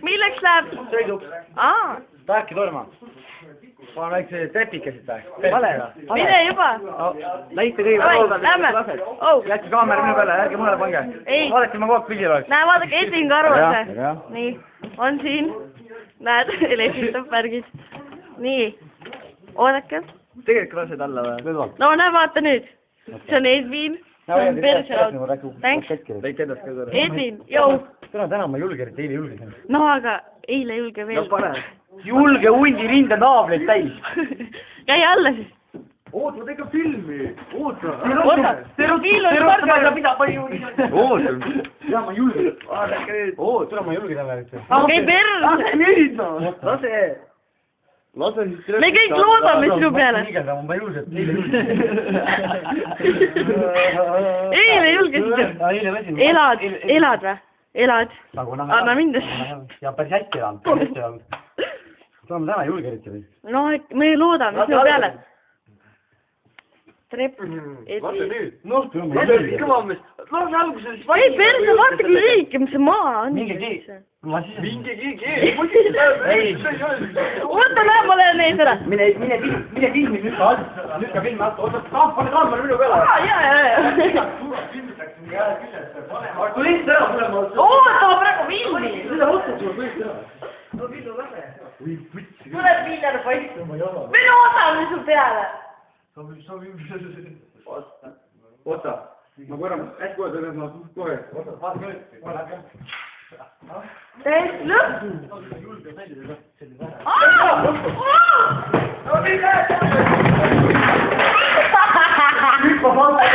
Milleks läheb? Sõiduks. Aa. Tahadki torma? Panen väikse trepikesed tahe. Mine juba. Näite kõige lähme. Jätke kaamera minu peale, ärge mulle pange. Vaadake, ma kogu aeg pildil oleks. Näe, vaadake, Edvin Karvase. Nii, on siin. Näed, lesitab värgid. Nii, oodake. Tegelikult lased alla või? No näe, vaata nüüd. See on Edvin. See on Perselaud. Thanks. Edvin, jõu. Täna ma julge, et eile julgesin. No aga eile julge veel. No pane. Julge hundi rinda naableid täis. Käi alla siis. Oota, ma tegin filmi. Oota. Oota. Ja ma julgen. Oota, tule ma julgen jälle. Okei, Perl. Lase siis. Me kõik loodame sinu peale. Ma julgen. Eile julgesid. Elad või? Elad? Anna mindes. Ja päris hästi elanud. Tuleme täna julge eriti või? No, me loodame sinu peale. Trepp. Lase nüüd. Noh, lase kõvamees. Lase alguses. Ei, perse, vaata kui lühike, mis see maa on. Mingi kiik. Mingi kiik. Ei. Oota, näe, ma lähen ees ära. Mine filmi nüüd ka. Lükka filmi alt. Oota, pane kaamera minu peale. Jaa. Tule lihtsalt ära tulema. Oota, praegu filmi. Seda otsad sulle kõik ära. No Villu lase. Tuleb Viljar paist. Me loodame su peale. Oota, ma korra, hästi kohe tõenäoliselt ma kohe. Oota, vaadake nüüd. Täiesti lõpp. Hüppa palka.